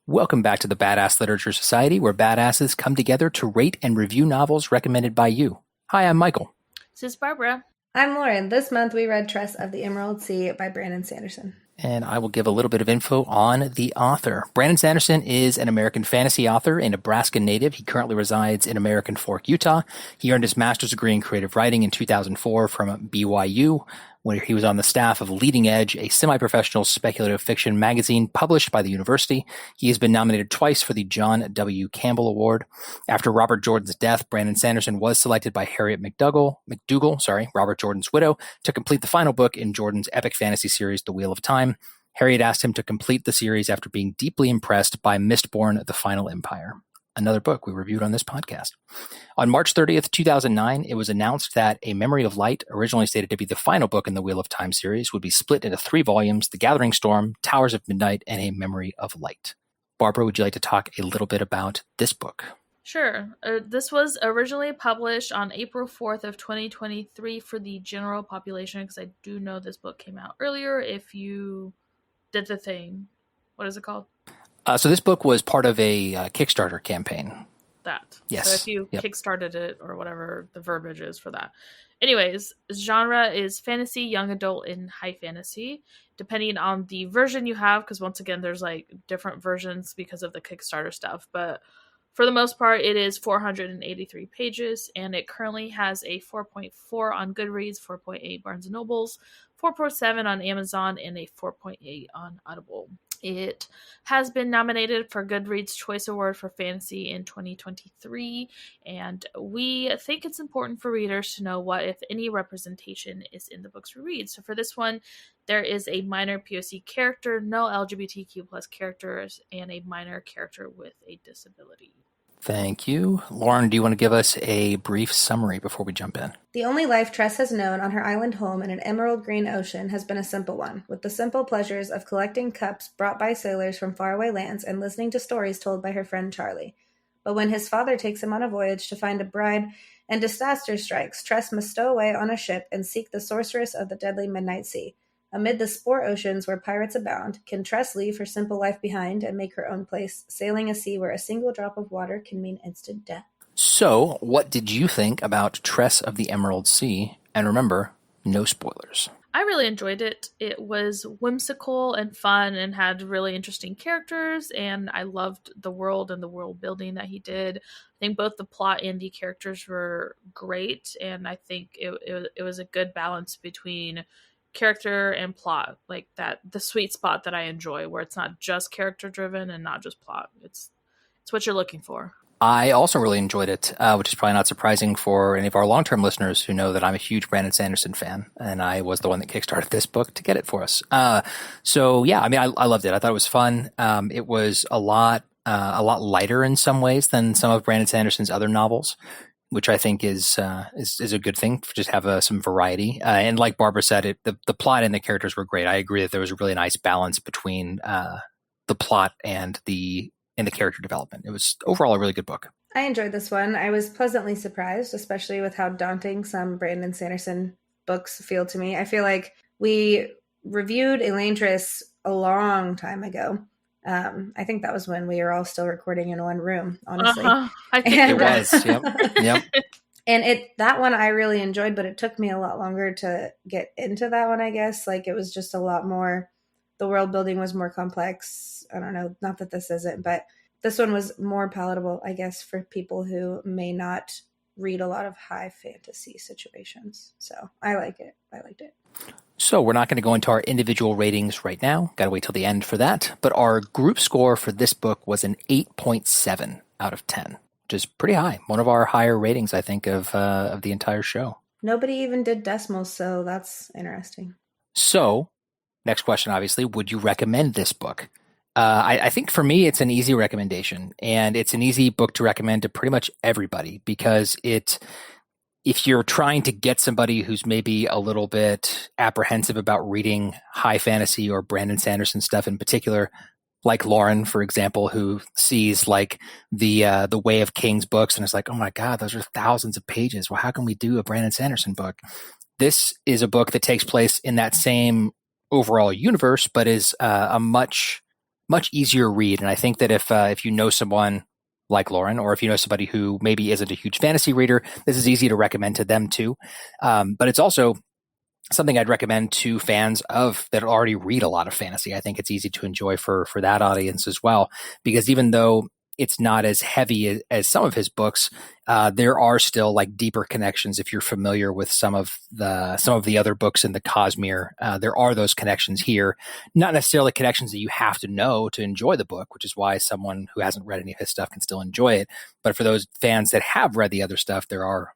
Welcome back to the Badass Literature Society, where badasses come together to rate and review novels recommended by you. Hi, I'm Michael. This is Barbara. I'm Lauren. This month we read Tress of the Emerald Sea by Brandon Sanderson. And I will give a little bit of info on the author. Brandon Sanderson is an American fantasy author, a Nebraska native. He currently resides in American Fork, Utah. He earned his master's degree in creative writing in 2004 from BYU, where he was on the staff of Leading Edge, a semi-professional speculative fiction magazine published by the university. He has been nominated twice for the John W. Campbell Award. After Robert Jordan's death, Brandon Sanderson was selected by Harriet McDougall, Robert Jordan's widow, to complete the final book in Jordan's epic fantasy series, The Wheel of Time. Harriet asked him to complete the series after being deeply impressed by Mistborn: The Final Empire, another book we reviewed on this podcast. On March 30th, 2009, it was announced that A Memory of Light, originally stated to be the final book in the Wheel of Time series, would be split into 3 volumes: The Gathering Storm, Towers of Midnight, and A Memory of Light. Barbara, would you like to talk a little bit about this book? Sure. This was originally published on April 4th of 2023 for the general population, because I do know this book came out earlier if you did the thing. What is it called? So this book was part of a Kickstarter campaign. That. Yes. So if you kickstarted it, or whatever the verbiage is for that. Anyways, genre is fantasy, young adult, and high fantasy, depending on the version you have, because once again, there's like different versions because of the Kickstarter stuff. But for the most part, it is 483 pages, and it currently has a 4.4 on Goodreads, 4.8 Barnes & Nobles, 4.7 on Amazon, and a 4.8 on Audible. It has been nominated for Goodreads Choice Award for Fantasy in 2023, and we think it's important for readers to know what, if any, representation is in the books we read. So for this one, there is a minor POC character, no LGBTQ plus characters, and a minor character with a disability. Thank you. Lauren, do you want to give us a brief summary before we jump in? The only life Tress has known on her island home in an emerald green ocean has been a simple one, with the simple pleasures of collecting cups brought by sailors from faraway lands and listening to stories told by her friend Charlie. But when his father takes him on a voyage to find a bride and disaster strikes, Tress must stow away on a ship and seek the Sorceress of the deadly Midnight Sea. Amid the spore oceans where pirates abound, can Tress leave her simple life behind and make her own place, sailing a sea where a single drop of water can mean instant death? So, what did you think about Tress of the Emerald Sea? And remember, no spoilers. I really enjoyed it. It was whimsical and fun and had really interesting characters, and I loved the world and the world building that he did. I think both the plot and the characters were great, and I think it was a good balance between character and plot, like that, the sweet spot that I enjoy, where it's not just character driven and not just plot. It's what you're looking for. I also really enjoyed it, which is probably not surprising for any of our long-term listeners who know that I'm a huge Brandon Sanderson fan, and I was the one that kickstarted this book to get it for us. So yeah, I mean, I loved it. I thought it was fun. It was a lot lighter in some ways than some of Brandon Sanderson's other novels, which I think is a good thing, for just have some variety. And like Barbara said, the plot and the characters were great. I agree that there was a really nice balance between the plot and the character development. It was overall a really good book. I enjoyed this one. I was pleasantly surprised, especially with how daunting some Brandon Sanderson books feel to me. I feel like we reviewed Elantris a long time ago. I think that was when we were all still recording in one room, honestly. I think it was. Yep. And that one I really enjoyed, but it took me a lot longer to get into that one, I guess. Like, it was just a lot more, the world building was more complex. I don't know, not that this isn't, but this one was more palatable, I guess, for people who may not read a lot of high fantasy situations. So I liked it. So we're not going to go into our individual ratings right now. Got to wait till the end for that. But our group score for this book was an 8.7 out of 10, which is pretty high. One of our higher ratings, I think, of the entire show. Nobody even did decimals, so that's interesting. So, next question, obviously, would you recommend this book? I think for me, it's an easy recommendation, and it's an easy book to recommend to pretty much everybody, because if you're trying to get somebody who's maybe a little bit apprehensive about reading high fantasy or Brandon Sanderson stuff in particular, like Lauren, for example, who sees like the Way of Kings books and is like, oh my God, those are thousands of pages. Well, how can we do a Brandon Sanderson book? This is a book that takes place in that same overall universe, but is a much much easier read. And I think that if you know someone like Lauren, or if you know somebody who maybe isn't a huge fantasy reader, this is easy to recommend to them too. But it's also something I'd recommend to fans of that already read a lot of fantasy. I think it's easy to enjoy for that audience as well, because even though it's not as heavy as some of his books, there are still like deeper connections. If you're familiar with some of the other books in the Cosmere, there are those connections here, not necessarily connections that you have to know to enjoy the book, which is why someone who hasn't read any of his stuff can still enjoy it. But for those fans that have read the other stuff, there are,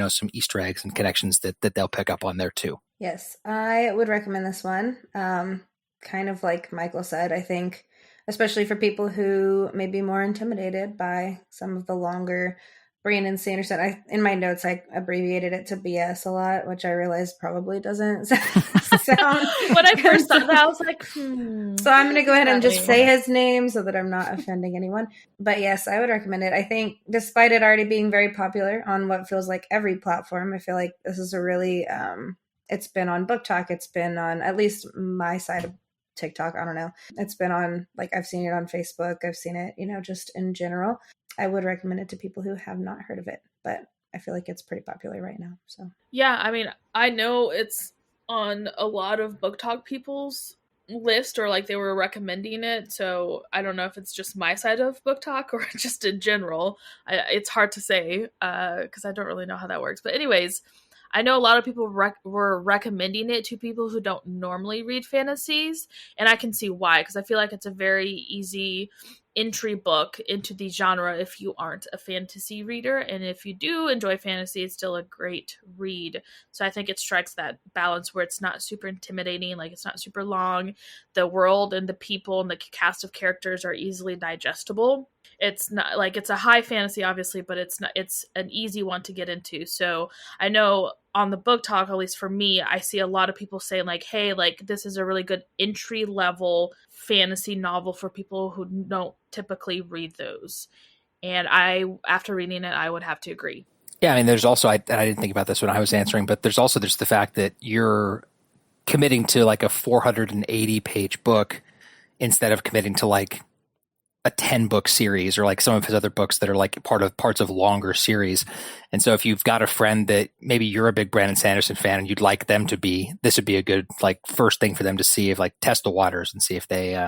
some Easter eggs and connections that they'll pick up on there too. Yes, I would recommend this one. Kind of like Michael said, I think, especially for people who may be more intimidated by some of the longer Brandon Sanderson. In my notes, I abbreviated it to BS a lot, which I realized probably doesn't sound. When I first thought that, I was like, So I'm going to go ahead and just say his name so that I'm not offending anyone. But yes, I would recommend it. I think despite it already being very popular on what feels like every platform, I feel like this is a really, it's been on Book Talk. It's been on at least my side of TikTok. I don't know. It's been on, like, I've seen it on Facebook. I've seen it, just in general. I would recommend it to people who have not heard of it, but I feel like it's pretty popular right now. So yeah, I mean, I know it's on a lot of Book Talk people's list, or like they were recommending it. So I don't know if it's just my side of Book Talk or just in general. It's hard to say because I don't really know how that works. But anyways, I know a lot of people were recommending it to people who don't normally read fantasies, and I can see why, because I feel like it's a very easy entry book into the genre if you aren't a fantasy reader, and if you do enjoy fantasy, it's still a great read. So I think it strikes that balance where it's not super intimidating, like it's not super long, the world and the people and the cast of characters are easily digestible. It's not like it's a high fantasy, obviously, but it's an easy one to get into. So I know on the Book Talk, at least for me, I see a lot of people saying like, hey, like this is a really good entry level fantasy novel for people who don't typically read those. And after reading it, I would have to agree. Yeah, I mean, there's also, and I didn't think about this when I was answering, but there's the fact that you're committing to like a 480 page book instead of committing to like a 10-book series, or like some of his other books that are like parts of longer series. And so if you've got a friend that maybe you're a big Brandon Sanderson fan and you'd like them to be, this would be a good like first thing for them to see, if like test the waters and see if they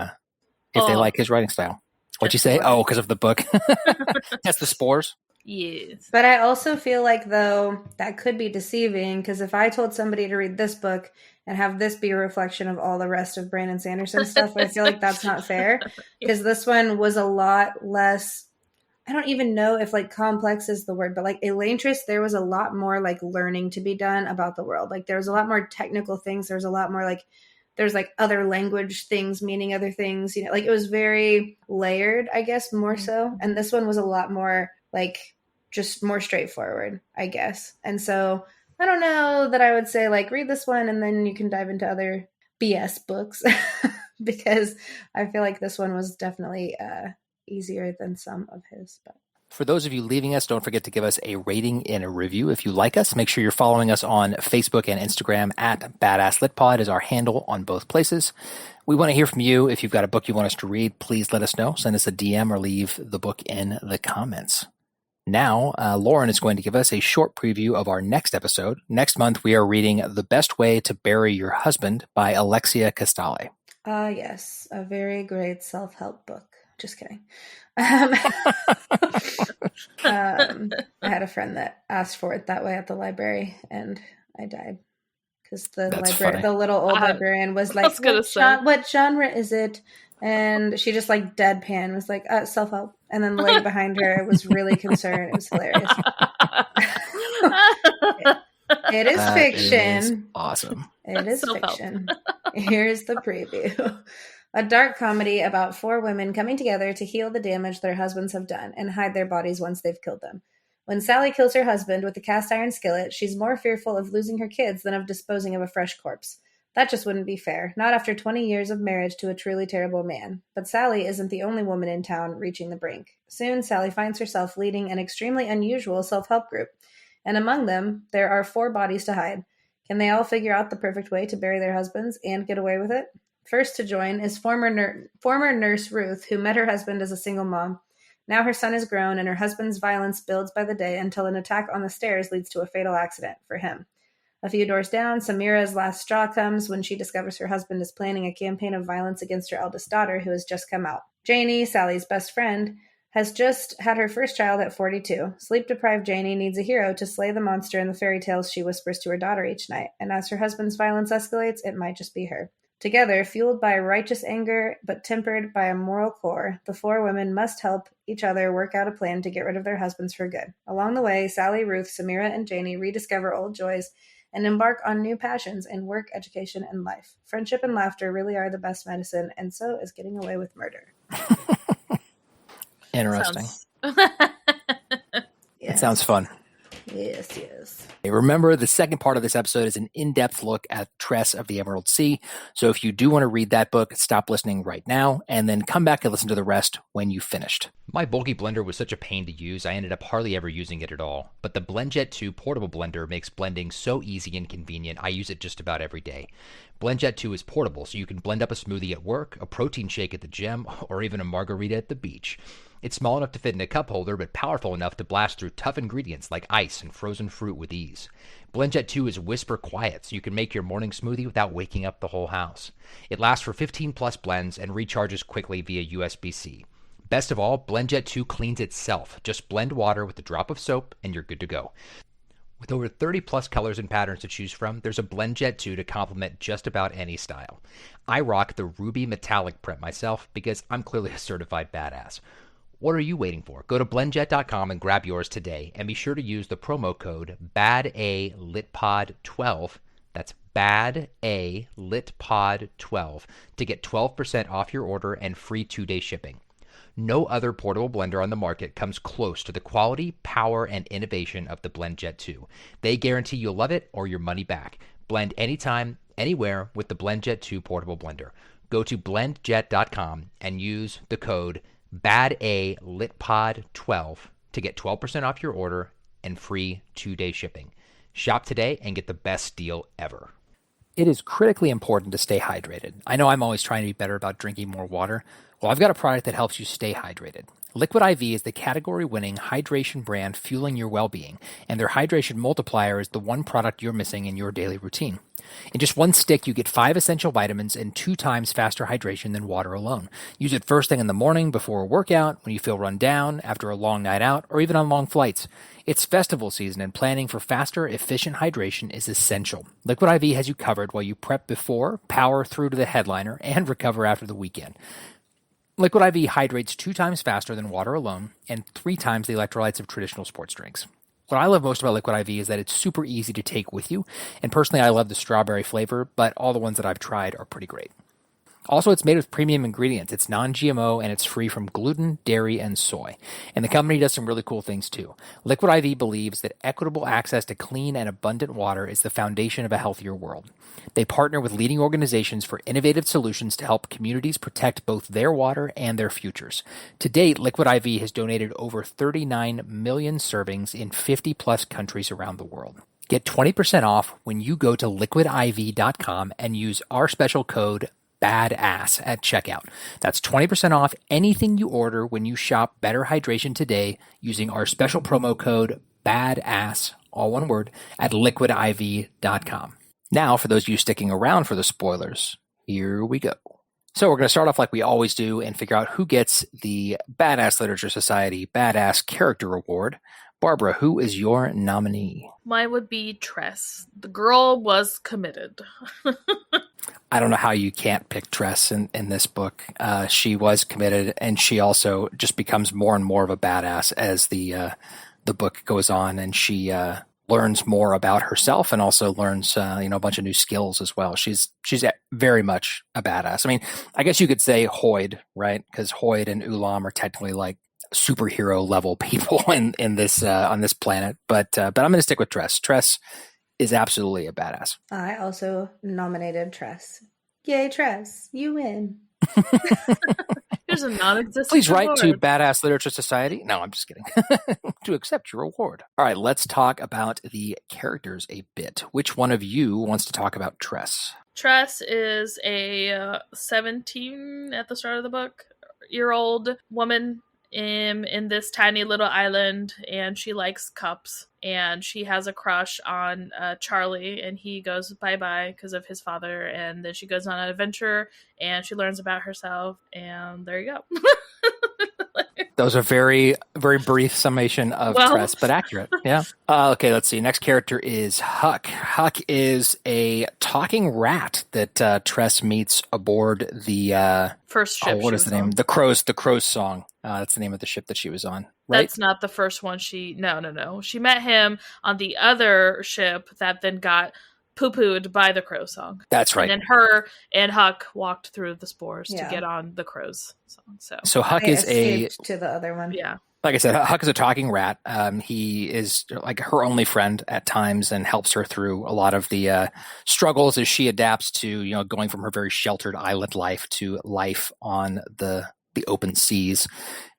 like his writing style. What'd you say? Oh, because of the book. Test the spores. Yes. But I also feel like, though, that could be deceiving, because if I told somebody to read this book and have this be a reflection of all the rest of Brandon Sanderson stuff, I feel like that's not fair, because this one was a lot less, I don't even know if like complex is the word, but like Elantris, there was a lot more like learning to be done about the world. Like there was a lot more technical things. There was a lot more like, there's like other language things meaning other things, like it was very layered, I guess, more so. And this one was a lot more like just more straightforward, I guess. And so I don't know that I would say like read this one and then you can dive into other BS books because I feel like this one was definitely easier than some of his. But for those of you leaving us, don't forget to give us a rating and a review if you like us. Make sure you're following us on Facebook and Instagram at Badass Lit Pod is our handle on both places. We want to hear from you. If you've got a book you want us to read, please let us know. Send us a DM or leave the book in the comments. Now, Lauren is going to give us a short preview of our next episode. Next month, we are reading The Best Way to Bury Your Husband by Alexia Castale. Yes, a very great self-help book. Just kidding. I had a friend that asked for it that way at the library, and I died because the little old librarian was like, "What genre is it?" And she just like deadpan was like, "Self-help." And then the lady behind her was really concerned. It was hilarious. It is fiction. Is awesome. It is fiction. Here's the preview. A dark comedy about 4 women coming together to heal the damage their husbands have done and hide their bodies once they've killed them. When Sally kills her husband with a cast iron skillet, she's more fearful of losing her kids than of disposing of a fresh corpse. That just wouldn't be fair, not after 20 years of marriage to a truly terrible man. But Sally isn't the only woman in town reaching the brink. Soon, Sally finds herself leading an extremely unusual self-help group. And among them, there are 4 bodies to hide. Can they all figure out the perfect way to bury their husbands and get away with it? First to join is former nurse Ruth, who met her husband as a single mom. Now her son is grown, and her husband's violence builds by the day until an attack on the stairs leads to a fatal accident for him. A few doors down, Samira's last straw comes when she discovers her husband is planning a campaign of violence against her eldest daughter, who has just come out. Janie, Sally's best friend, has just had her first child at 42. Sleep-deprived Janie needs a hero to slay the monster in the fairy tales she whispers to her daughter each night, and as her husband's violence escalates, it might just be her. Together, fueled by righteous anger but tempered by a moral core, the four women must help each other work out a plan to get rid of their husbands for good. Along the way, Sally, Ruth, Samira, and Janie rediscover old joys and embark on new passions in work, education, and life. Friendship and laughter really are the best medicine, and so is getting away with murder. Interesting. Yes. It sounds fun. Yes, yes. Remember, the second part of this episode is an in-depth look at Tress of the Emerald Sea. So if you do want to read that book, stop listening right now and then come back and listen to the rest when you've finished. My bulky blender was such a pain to use, I ended up hardly ever using it at all. But the BlendJet 2 portable blender makes blending so easy and convenient, I use it just about every day. BlendJet 2 is portable, so you can blend up a smoothie at work, a protein shake at the gym, or even a margarita at the beach. It's small enough to fit in a cup holder, but powerful enough to blast through tough ingredients like ice and frozen fruit with ease. BlendJet 2 is whisper quiet, so you can make your morning smoothie without waking up the whole house. It lasts for 15 plus blends and recharges quickly via USB-C. Best of all, BlendJet 2 cleans itself. Just blend water with a drop of soap and you're good to go. With over 30 plus colors and patterns to choose from, there's a BlendJet 2 to complement just about any style. I rock the ruby metallic print myself because I'm clearly a certified badass. What are you waiting for? Go to blendjet.com and grab yours today, and be sure to use the promo code BADALitPod12. That's BADALitPod12 to get 12% off your order and free 2-day shipping. No other portable blender on the market comes close to the quality, power, and innovation of the BlendJet 2. They guarantee you'll love it or your money back. Blend anytime, anywhere with the BlendJet 2 portable blender. Go to blendjet.com and use the code BADALitPod12 to get 12% off your order and free 2-day shipping. Shop today and get the best deal ever. It is critically important to stay hydrated. I know I'm always trying to be better about drinking more water. Well, I've got a product that helps you stay hydrated. Liquid IV is the category-winning hydration brand fueling your well-being, and their hydration multiplier is the one product you're missing in your daily routine. In just one stick, you get 5 essential vitamins and 2 times faster hydration than water alone. Use it first thing in the morning, before a workout, when you feel run down, after a long night out, or even on long flights. It's festival season, and planning for faster, efficient hydration is essential. Liquid IV has you covered while you prep before, power through to the headliner, and recover after the weekend. Liquid IV hydrates 2 times faster than water alone and 3 times the electrolytes of traditional sports drinks. What I love most about Liquid IV is that it's super easy to take with you, and personally I love the strawberry flavor, but all the ones that I've tried are pretty great. Also, it's made with premium ingredients. It's non-GMO, and it's free from gluten, dairy, and soy. And the company does some really cool things too. Liquid IV believes that equitable access to clean and abundant water is the foundation of a healthier world. They partner with leading organizations for innovative solutions to help communities protect both their water and their futures. To date, Liquid IV has donated over 39 million servings in 50-plus countries around the world. Get 20% off when you go to liquidiv.com and use our special code BADASS at checkout. That's 20% off anything you order when you shop Better Hydration today using our special promo code BADASS, all one word, at liquidiv.com. Now, for those of you sticking around for the spoilers, here we go. So we're going to start off like we always do and figure out who gets the Badass Literature Society Badass Character Award. Barbara, who is your nominee? Mine would be Tress. The girl was committed. I don't know how you can't pick Tress in this book. She was committed, and she also just becomes more and more of a badass as the book goes on, and she learns more about herself and also learns a bunch of new skills as well. She's very much a badass. I mean, I guess you could say Hoyd, right? Because Hoyd and Ulam are technically like superhero level people in this on this planet. But I'm going to stick with Tress. Tress is absolutely a badass. I also nominated Tress. Yay, Tress. You win. It Here's a non-existent Please write to reward. Badass Literature Society. No, I'm just kidding. To accept your reward. All right, let's talk about the characters a bit. Which one of you wants to talk about Tress? Tress is a 17 at the start of the book year old woman in this tiny little island, and she likes cups, and she has a crush on Charlie, and he goes bye-bye because of his father, and then she goes on an adventure and she learns about herself, and there you go. That was a very, very brief summation of Tress, but accurate. Yeah. Okay, let's see. Next character is Huck. Huck is a talking rat that Tress meets aboard the first ship. What is the name? The Crows song. That's the name of the ship that she was on. Right? That's not the first one. No. She met him on the other ship that then got poo-pooed by the Crow song. That's right. And then her and Huck walked through the spores to get on the Crows song. So Huck is to the other one. Yeah. Like I said, Huck is a talking rat. He is like her only friend at times and helps her through a lot of the struggles as she adapts to, going from her very sheltered island life to life on the open seas.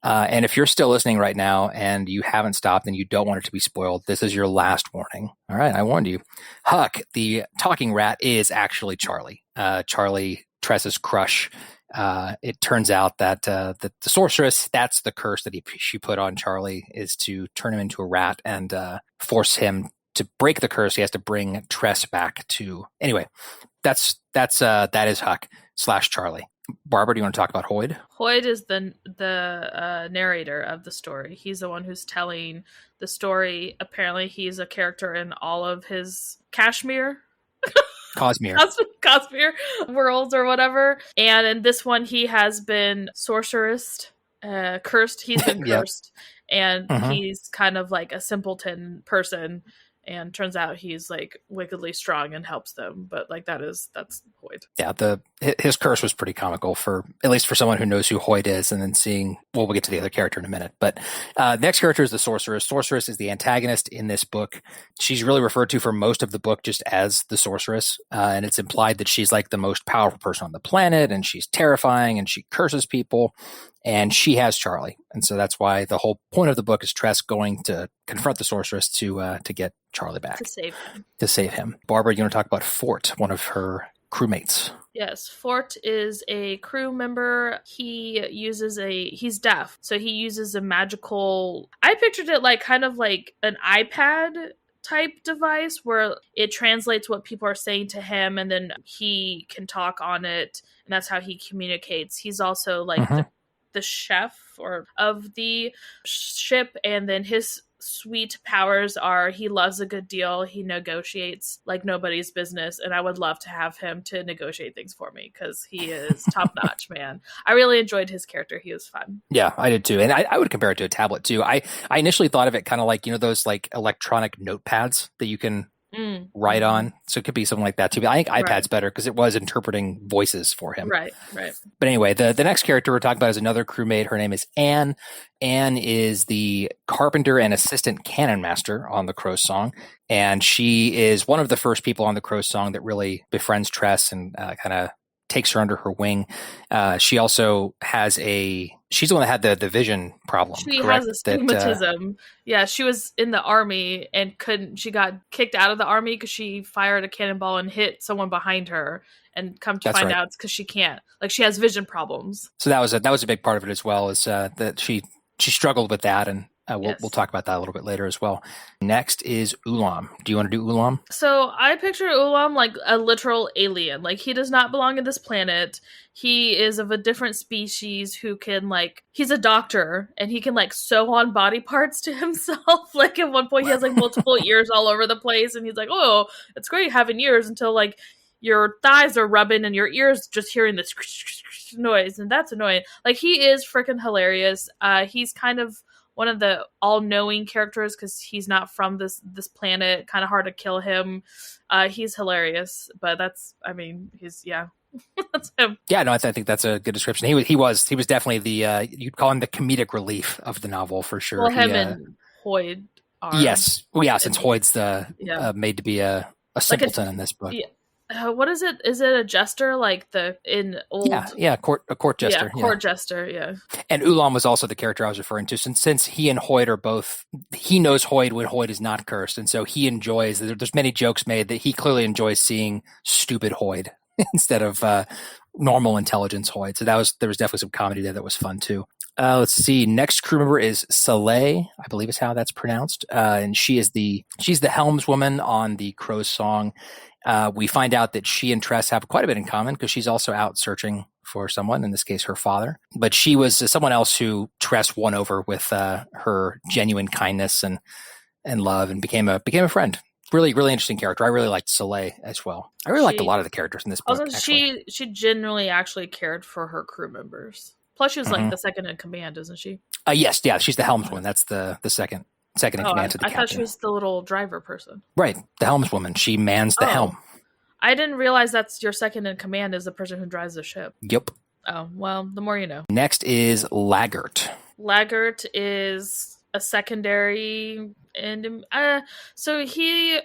And if you're still listening right now and you haven't stopped and you don't want it to be spoiled, this is your last warning. All right, I warned you. Huck, the talking rat, is actually Charlie. Charlie, Tress's crush. It turns out that the sorceress, that's the curse that she put on Charlie, is to turn him into a rat and force him to break the curse. He has to bring Tress back to. Anyway, that is Huck / Charlie. Barbara, do you want to talk about Hoyd? Hoyd is the narrator of the story. He's the one who's telling the story. Apparently, he's a character in all of his Cosmere worlds or whatever. And in this one, he has been sorceress, cursed. He's been cursed, and he's kind of like a simpleton person. And turns out he's like wickedly strong and helps them, but like that's Hoyd. Yeah, his curse was pretty comical at least for someone who knows who Hoyd is, and then seeing. Well, we'll get to the other character in a minute, but next character is the Sorceress. Sorceress is the antagonist in this book. She's really referred to for most of the book just as the Sorceress, and it's implied that she's like the most powerful person on the planet, and she's terrifying, and she curses people. And she has Charlie. And so that's why the whole point of the book is Tress going to confront the sorceress to get Charlie back. To save him. Barbara, you want to talk about Fort, one of her crewmates? Yes, Fort is a crew member. He's deaf. So he uses a magical, I pictured it like kind of like an iPad type device where it translates what people are saying to him, and then he can talk on it. And that's how he communicates. He's also like the chef of the ship, and then his sweet powers are he loves a good deal, he negotiates like nobody's business, and I would love to have him to negotiate things for me because he is top notch, man. I really enjoyed his character. He was fun. Yeah, I did too, and I would compare it to a tablet too. I initially thought of it kind of like those like electronic notepads that you can write on. So it could be something like that too. But I think iPad's better because it was interpreting voices for him. Right. But anyway, the next character we're talking about is another crewmate. Her name is Anne. Anne is the carpenter and assistant cannon master on the Crow Song. And she is one of the first people on the Crow Song that really befriends Tress and kind of takes her under her wing. She also has she's the one that had the vision problem. She has astigmatism. Yeah, she was in the army and she got kicked out of the army because she fired a cannonball and hit someone behind her, and come to find out it's because she can't. Like, she has vision problems. So that was a big part of it as well, is that she struggled with that, and we'll talk about that a little bit later as well. Next is Ulam. Do you want to do Ulam? So I picture Ulam like a literal alien. Like, he does not belong in this planet. He is of a different species who can he's a doctor, and he can sew on body parts to himself. Like, at one point he has multiple ears all over the place, and he's like, oh, it's great having ears until your thighs are rubbing and your ears just hearing this noise, and that's annoying. He is freaking hilarious. He's kind of one of the all-knowing characters because he's not from this planet. Kind of hard to kill him. He's hilarious, but that's him. Yeah, no, I think that's a good description. He was definitely the you'd call him the comedic relief of the novel for sure. Well, him and Hoyd are. Yes, well, yeah, since Hoyd's made to be a simpleton in this book. Yeah. what is it? Is it a jester like in old? Yeah, a court jester. Yeah, court jester. Yeah. And Ulam was also the character I was referring to. Since he and Hoyd are both, he knows Hoyd when Hoyd is not cursed, and so he enjoys. There's many jokes made that he clearly enjoys seeing stupid Hoyd instead of normal intelligence Hoyd. So there was definitely some comedy there that was fun too. Let's see. Next crew member is Soleil, I believe is how that's pronounced, and she's the helmswoman on the Crow's Song. We find out that she and Tress have quite a bit in common because she's also out searching for someone, in this case, her father. But she was someone else who Tress won over with her genuine kindness and love, and became a friend. Really, really interesting character. I really liked Soleil as well. I really liked a lot of the characters in this book. Also, she genuinely actually cared for her crew members. Plus, she was like the second in command, isn't she? Yes, yeah, she's the helmswoman. That's the second in command to the captain. I thought she was the little driver person. Right, the helmswoman. She mans the helm. I didn't realize that's your second in command is the person who drives the ship. Yep. Oh, well, the more you know. Next is Laggart. Laggart is a secondary, and so he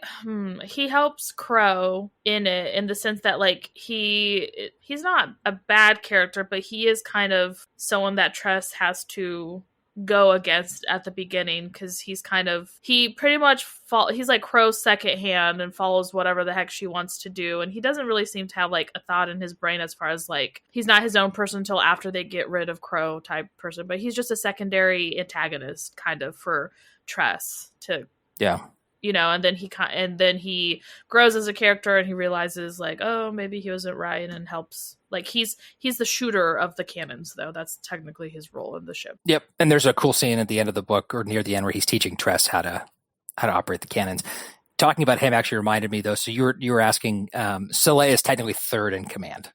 helps Crow in it, in the sense that like he's not a bad character, but he is kind of someone that Tress has to go against at the beginning, because he pretty much he's like Crow's second hand and follows whatever the heck she wants to do, and he doesn't really seem to have like a thought in his brain as far as like he's not his own person until after they get rid of Crow type person, but he's just a secondary antagonist kind of for Tress to and then he grows as a character, and he realizes like, oh, maybe he wasn't right, and helps. Like he's the shooter of the cannons, though. That's technically his role in the ship. Yep. And there's a cool scene at the end of the book, or near the end, where he's teaching Tress how to operate the cannons. Talking about him actually reminded me, though. So you were asking, Soleil is technically third in command,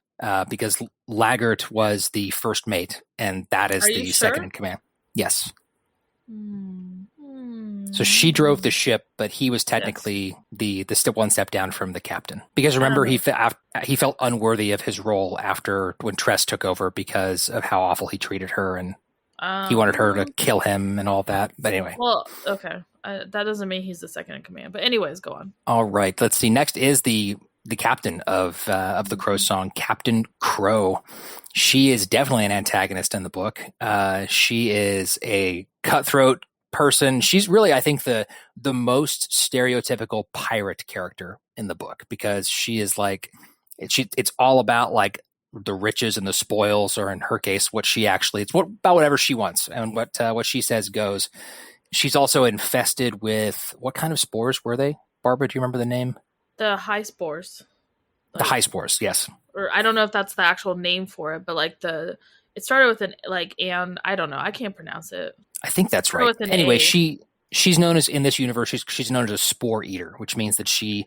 because Laggart was the first mate, and that is the second in command. Yes. So she drove the ship, but he was technically the one step down from the captain. Because remember, he felt unworthy of his role after when Tress took over because of how awful he treated her, and he wanted her to kill him and all that. But anyway. Well, okay. That doesn't mean he's the second in command. But anyways, go on. All right. Let's see. Next is the captain of the Crow's Song, Captain Crow. She is definitely an antagonist in the book. She is a cutthroat person. She's really, I think, the most stereotypical pirate character in the book, because she is like, it's all about like the riches and the spoils, or in her case, about whatever she wants, and what she says goes. She's also infested with, what kind of spores were they? Barbara, do you remember the name? The high spores. The high spores, yes. Or I don't know if that's the actual name for it, but like it started with an like, and I don't know, I can't pronounce it. I think that's right. Anyway, she's known as, in this universe, she's known as a spore eater, which means that she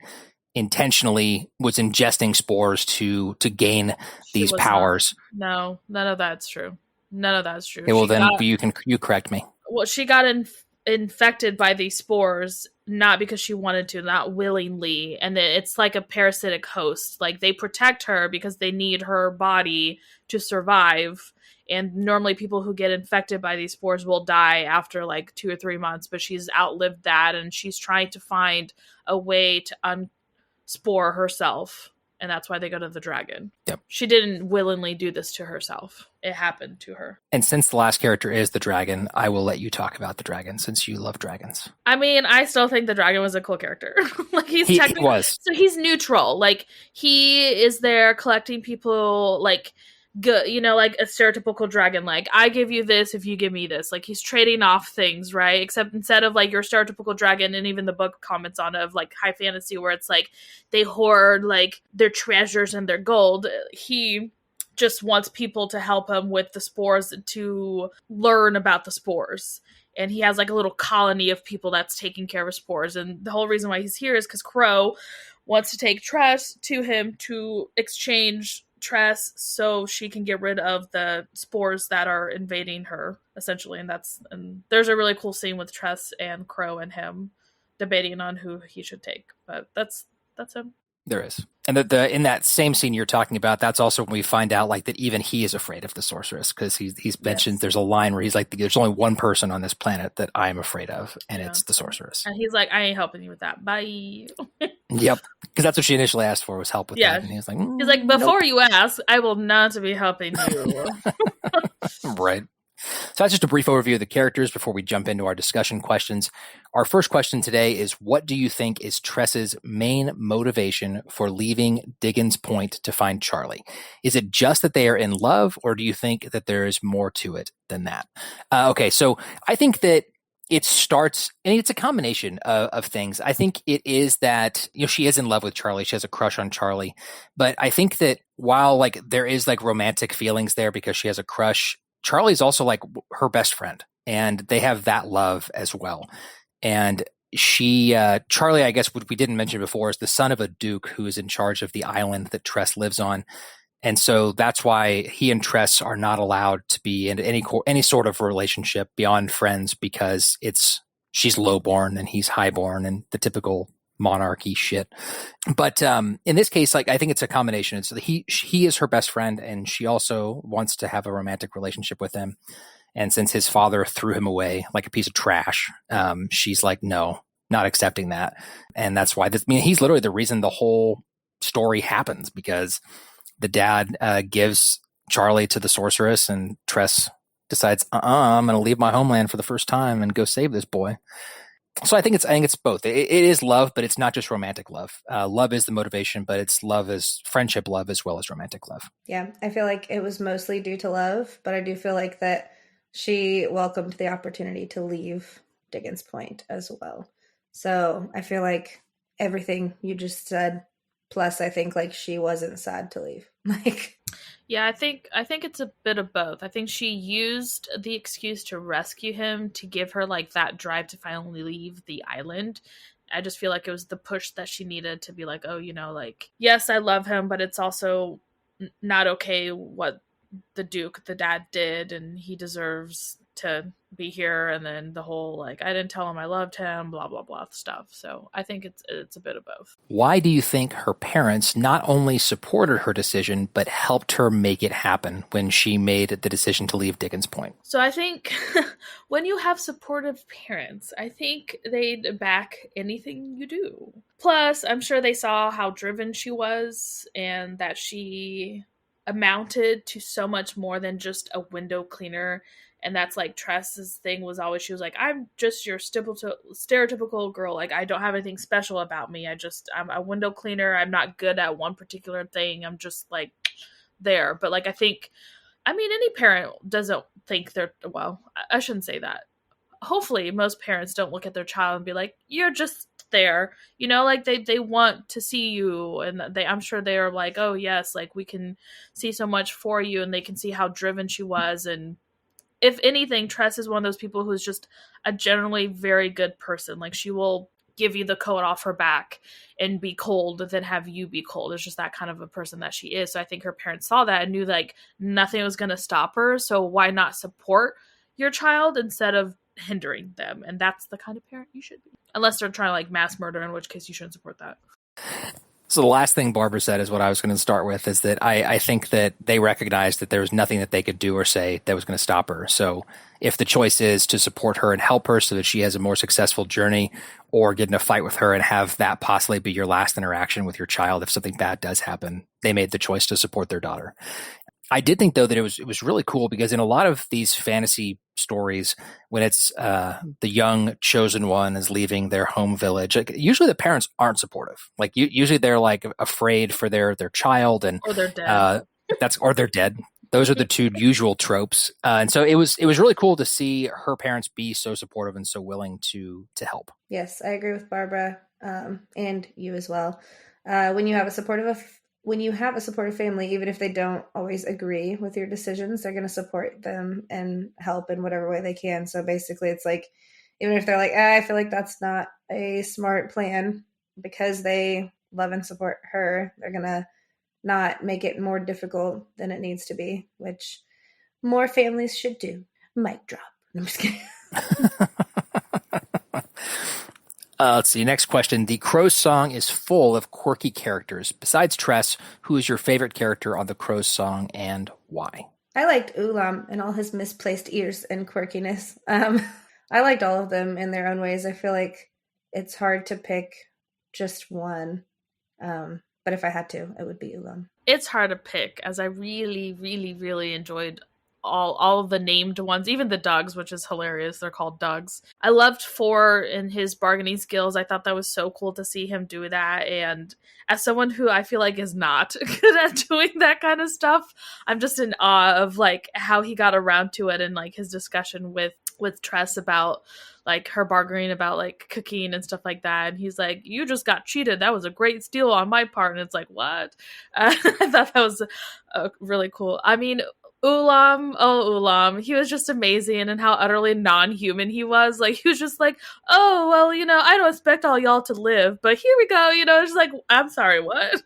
intentionally was ingesting spores to gain these powers. No, none of that's true. Okay, well, then you correct me. Well, she got infected by these spores, not because she wanted to, not willingly, and it's like a parasitic host. Like, they protect her because they need her body to survive, and normally people who get infected by these spores will die after like 2 or 3 months, but she's outlived that, and she's trying to find a way to unspore herself, and that's why they go to the dragon. Yep. She didn't willingly do this to herself. It happened to her. And since the last character is the dragon, I will let you talk about the dragon, since you love dragons. I mean, I still think the dragon was a cool character. Like, he was. So he's neutral. Like, he is there collecting people, like, good, like a stereotypical dragon. Like, I give you this if you give me this. Like, he's trading off things, right? Except instead of like your stereotypical dragon, and even the book comments on it, of like high fantasy, where it's like they hoard like their treasures and their gold, he just wants people to help him with the spores, to learn about the spores. And he has like a little colony of people that's taking care of spores. And the whole reason why he's here is because Crow wants to take Tress to him to exchange Tress so she can get rid of the spores that are invading her, essentially. And there's a really cool scene with Tress and Crow and him debating on who he should take. But that's him. There is. And in that same scene you're talking about, that's also when we find out like that even he is afraid of the sorceress, because he's mentioned, there's a line where he's like, there's only one person on this planet that I'm afraid of, and it's the sorceress. And he's like, I ain't helping you with that. Bye. Yep. Because that's what she initially asked for, was help with that. And he was like, he's like, before nope. you ask, I will not be helping you. Right. So that's just a brief overview of the characters before we jump into our discussion questions. Our first question today is, what do you think is Tress's main motivation for leaving Diggins Point to find Charlie? Is it just that they are in love, or do you think that there is more to it than that? Okay, so I think that it starts, and it's a combination of things. I think it is that, she is in love with Charlie. She has a crush on Charlie. But I think that while like there is like romantic feelings there because she has a crush, Charlie's also like her best friend, and they have that love as well. And Charlie, I guess what we didn't mention before, is the son of a duke who is in charge of the island that Tress lives on. And so that's why he and Tress are not allowed to be in any sort of relationship beyond friends, because she's lowborn and he's highborn, and the typical monarchy shit. But in this case, like, I think it's a combination. It's he is her best friend, and she also wants to have a romantic relationship with him. And since his father threw him away like a piece of trash, she's like, no, not accepting that. And that's why he's literally the reason the whole story happens, because the dad gives Charlie to the sorceress, and Tress decides, I'm going to leave my homeland for the first time and go save this boy. So I think it's both. It is love, but it's not just romantic love. Love is the motivation, but it's love is friendship love as well as romantic love. Yeah, I feel like it was mostly due to love, but I do feel like that she welcomed the opportunity to leave Diggins Point as well. So I feel like everything you just said, plus I think like she wasn't sad to leave. Like, yeah, I think it's a bit of both. I think she used the excuse to rescue him to give her like that drive to finally leave the island. I just feel like it was the push that she needed to be like, oh, like, yes, I love him, but it's also not okay what the dad did, and he deserves to be here. And then the whole like, I didn't tell him I loved him, blah blah blah stuff. So I think it's a bit of both. Why do you think her parents not only supported her decision but helped her make it happen when she made the decision to leave Diggins Point? So I think when you have supportive parents, I think they'd back anything you do. Plus, I'm sure they saw how driven she was, and that she amounted to so much more than just a window cleaner. And that's like Tress's thing was always, she was like, I'm just your stereotypical girl. Like, I don't have anything special about me. I'm a window cleaner. I'm not good at one particular thing. I'm just like there. But like, any parent doesn't think I shouldn't say that. Hopefully most parents don't look at their child and be like, you're just there, like they want to see you, and I'm sure they are like, oh yes, like we can see so much for you, and they can see how driven she was. And if anything, Tress is one of those people who's just a generally very good person. Like, she will give you the coat off her back and be cold than have you be cold. It's just that kind of a person that she is. So I think her parents saw that and knew like nothing was going to stop her. So why not support your child instead of hindering them? And that's the kind of parent you should be. Unless they're trying to like mass murder, in which case you shouldn't support that. So the last thing Barbara said is what I was going to start with, is that I think that they recognized that there was nothing that they could do or say that was going to stop her. So if the choice is to support her and help her so that she has a more successful journey, or get in a fight with her and have that possibly be your last interaction with your child if something bad does happen, they made the choice to support their daughter. I did think, though, that it was really cool, because in a lot of these fantasy stories, when it's the young chosen one is leaving their home village, like, usually the parents aren't supportive. Like, usually they're like afraid for their child, and or they're dead. Or they're dead. Those are the two usual tropes. And so it was really cool to see her parents be so supportive and so willing to help. Yes, I agree with Barbara, and you as well. When you have a supportive family, even if they don't always agree with your decisions, they're going to support them and help in whatever way they can. So basically it's like, even if they're like, I feel like that's not a smart plan, because they love and support her, they're going to not make it more difficult than it needs to be, which more families should do. Mic drop. I'm just kidding. Let's see. Next question. The Crow's Song is full of quirky characters. Besides Tress, who is your favorite character on the Crow's Song, and why? I liked Ulam and all his misplaced ears and quirkiness. I liked all of them in their own ways. I feel like it's hard to pick just one. But if I had to, it would be Ulam. It's hard to pick, as I really, really, really enjoyed all of the named ones, even the Dougs, which is hilarious. They're called Dougs. I loved Four and his bargaining skills. I thought that was so cool to see him do that. And as someone who I feel like is not good at doing that kind of stuff, I'm just in awe of like how he got around to it and like his discussion with Tress about like her bargaining about like cooking and stuff like that. And he's like, you just got cheated. That was a great steal on my part. And it's like, what? I thought that was really cool. I mean, Ulam, he was just amazing, and how utterly non-human he was. Like, he was just like, oh, well, I don't expect all y'all to live, but here we go, it's just like, I'm sorry, what?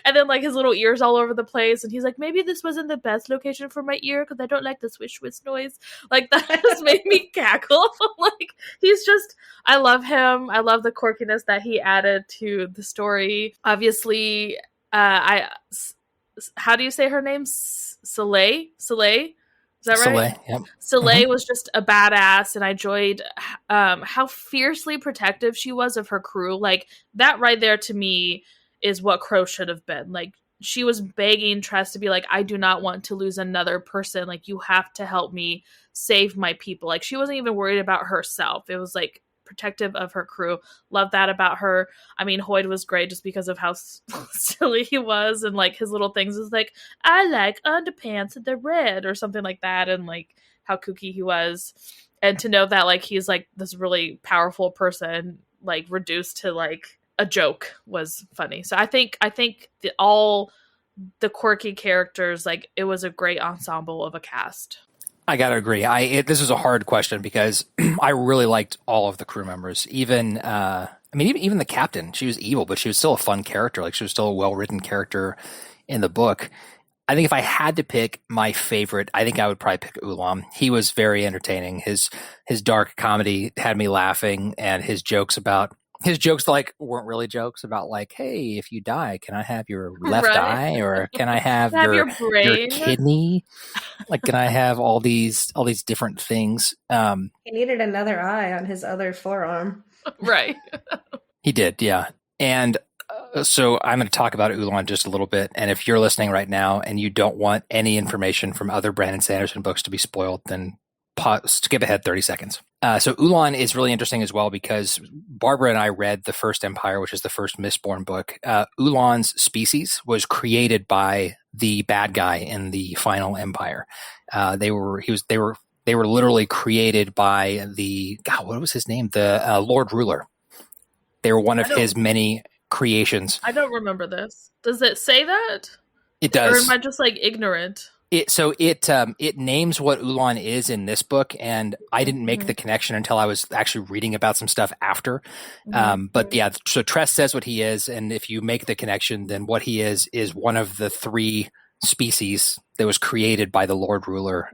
And then, like, his little ears all over the place, and he's like, maybe this wasn't the best location for my ear, because I don't like the swish-swish noise. Like, that just made me cackle. Like, he's just, I love him. I love the quirkiness that he added to the story. Obviously, how do you say her name? Soleil? Is that right? Soleil, yep. Soleil was just a badass, and I enjoyed how fiercely protective she was of her crew. Like, that right there to me is what Crow should have been. Like, she was begging Tress to be like, I do not want to lose another person. Like, you have to help me save my people. Like, she wasn't even worried about herself. It was like protective of her crew. Love that about her. I mean, Hoyd was great just because of how silly he was, and like his little things is like, I like underpants and they're red or something like that, and like how kooky he was. And to know that like he's like this really powerful person like reduced to like a joke was funny. So I think all the quirky characters, like, it was a great ensemble of a cast. I gotta agree. This is a hard question because I really liked all of the crew members. Even even the captain. She was evil, but she was still a fun character. Like, she was still a well-written character in the book. I think if I had to pick my favorite, I think I would probably pick Ulam. He was very entertaining. His dark comedy had me laughing, and his jokes like weren't really jokes about like, hey, if you die, can I have your left eye, or can I have your kidney? Like, can I have all these different things? He needed another eye on his other forearm. Right. He did, yeah. And so I'm going to talk about Ulan just a little bit. And if you're listening right now and you don't want any information from other Brandon Sanderson books to be spoiled, then skip ahead 30 seconds. So Ulan is really interesting as well because Barbara and I read the First Empire, which is the first Mistborn book. Ulan's species was created by the bad guy in the final Empire. They were literally created by what was his name? The Lord Ruler. They were one of his many creations. I don't remember this. Does it say that? It does. Or am I just like ignorant? It names what Ulan is in this book, and I didn't make the connection until I was actually reading about some stuff after. But yeah, so Tress says what he is, and if you make the connection, then what he is one of the three species that was created by the Lord Ruler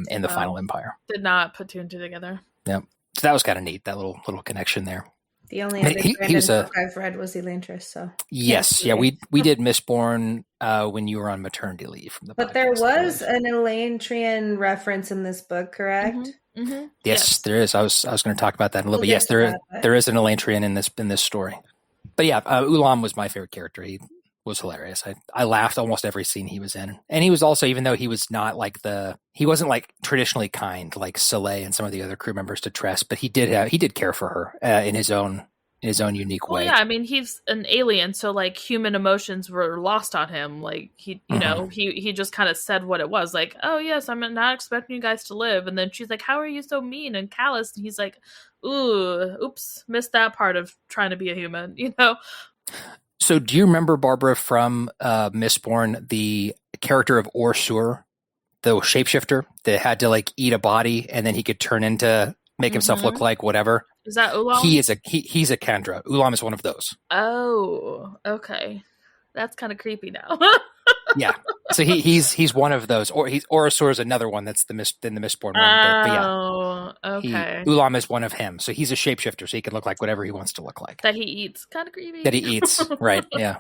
in the Final Empire. Did not put two and two together. Yep. So that was kind of neat, that little connection there. The only other Brandon book I've read was Elantris, so yes, yeah, we did Mistborn when you were on maternity leave from the. But podcast. There was an Elantrian reference in this book, correct? Yes, there is. I was going to talk about that in a little bit. Yes, there is an Elantrian in this story. But yeah, Ulam was my favorite character. He was hilarious. I laughed almost every scene he was in, and he was also, even though he was not like he wasn't like traditionally kind like Soleil and some of the other crew members to Tress, but he did care for her in his own unique way. Yeah, I mean, he's an alien, so like human emotions were lost on him. Like he just kind of said what it was. Like, oh yes, I'm not expecting you guys to live. And then she's like, how are you so mean and callous? And he's like, oops, missed that part of trying to be a human, So do you remember, Barbara, from Mistborn, the character of Orsur, the shapeshifter that had to like eat a body and then he could turn into, make himself look like whatever? Is that Ulam? He's a Kandra. Ulam is one of those. Oh, okay. That's kind of creepy now. Yeah. So he's one of those. Or Orsur is another one that's in the Mistborn one. But yeah. Okay. Ulam is one of him. So he's a shapeshifter, so he can look like whatever he wants to look like. That he eats. Kind of creepy. That he eats. Right. Yeah.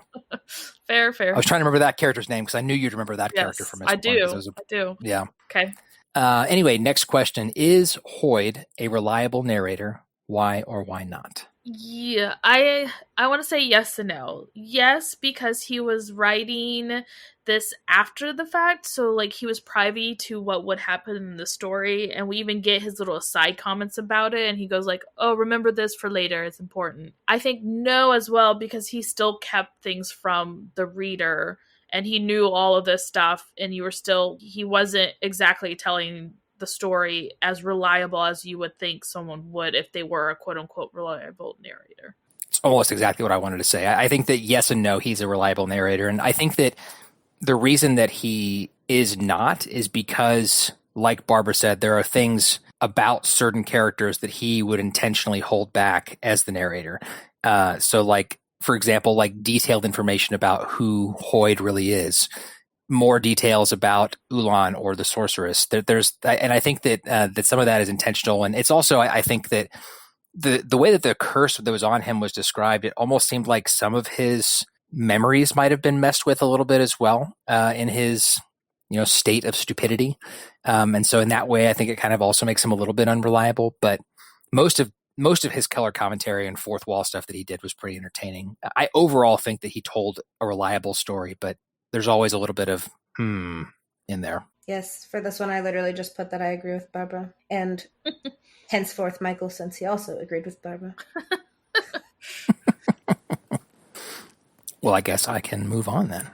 Fair. I was trying to remember that character's name because I knew you'd remember that character from Mistborn. I do. Yeah. Okay. Anyway, next question. Is Hoyd a reliable narrator? Why or why not? Yeah, I want to say yes and no. Yes, because he was writing this after the fact, so like he was privy to what would happen in the story, and we even get his little side comments about it, and he goes like, "Oh, remember this for later, it's important." I think no as well, because he still kept things from the reader, and he knew all of this stuff, and he wasn't exactly telling the story as reliable as you would think someone would if they were a quote unquote reliable narrator. It's almost exactly what I wanted to say. I think that yes and no, he's a reliable narrator. And I think that the reason that he is not is because, like Barbara said, there are things about certain characters that he would intentionally hold back as the narrator. So like, for example, like detailed information about who Hoyd really is, more details about Ulan or the Sorceress. And I think that that some of that is intentional, and it's also I think that the way that the curse that was on him was described, it almost seemed like some of his memories might have been messed with a little bit as well in his state of stupidity, and so in that way, I think it kind of also makes him a little bit unreliable. But most of his color commentary and fourth wall stuff that he did was pretty entertaining. I overall think that he told a reliable story, but there's always a little bit of in there. Yes, for this one, I literally just put that I agree with Barbara. And henceforth, Michael, since he also agreed with Barbara. Well, I guess I can move on then.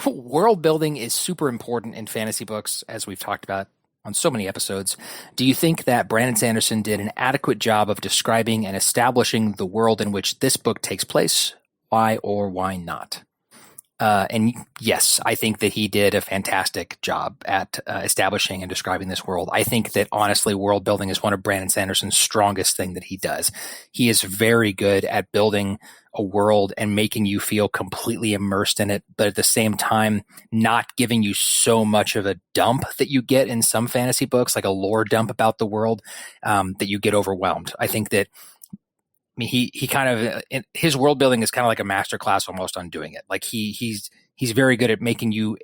World building is super important in fantasy books, as we've talked about on so many episodes. Do you think that Brandon Sanderson did an adequate job of describing and establishing the world in which this book takes place? Why or why not? And yes, I think that he did a fantastic job at establishing and describing this world. I think that honestly, world building is one of Brandon Sanderson's strongest thing that he does. He is very good at building a world and making you feel completely immersed in it, but at the same time, not giving you so much of a dump that you get in some fantasy books, like a lore dump about the world, that you get overwhelmed. I think that he kind of, his world building is kind of like a master class almost on doing it. Like he's very good at making you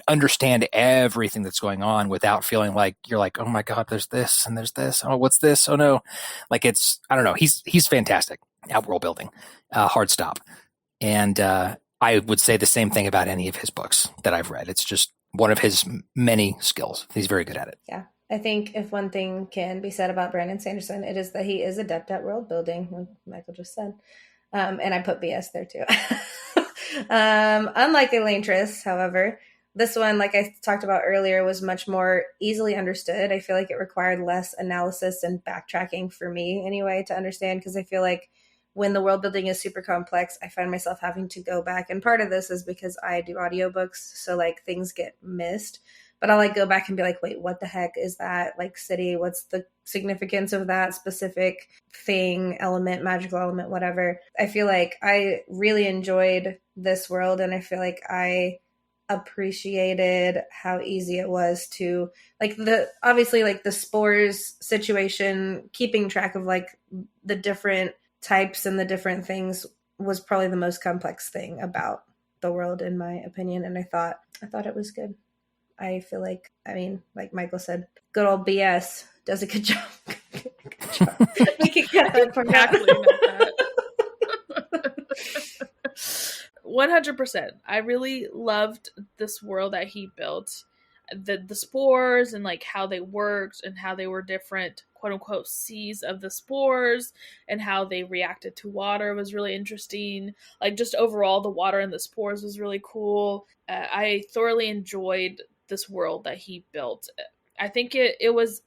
understand everything that's going on without feeling like you're like, oh my God, there's this and there's this. Oh, what's this? Oh no. Like I don't know. He's fantastic at world building, hard stop. And, I would say the same thing about any of his books that I've read. It's just one of his many skills. He's very good at it. Yeah. I think if one thing can be said about Brandon Sanderson, it is that he is adept at world building, like Michael just said. And I put BS there too. Unlike Elaine Tress, however, this one, like I talked about earlier, was much more easily understood. I feel like it required less analysis and backtracking for me anyway to understand, because I feel like when the world building is super complex, I find myself having to go back. And part of this is because I do audiobooks, so like things get missed. But I'll like go back and be like, wait, what the heck is that like city? What's the significance of that specific thing, element, magical element, whatever? I feel like I really enjoyed this world, and I feel like I appreciated how easy it was to obviously the spores situation, keeping track of like the different types and the different things was probably the most complex thing about the world, in my opinion. And I thought it was good. I feel like, like Michael said, good old BS does a good job. Good job. We can cut that part out. 100%. I really loved this world that he built. The spores and like how they worked and how they were different quote unquote seas of the spores and how they reacted to water was really interesting. Like just overall, the water and the spores was really cool. I thoroughly enjoyed this world that he built. I think it was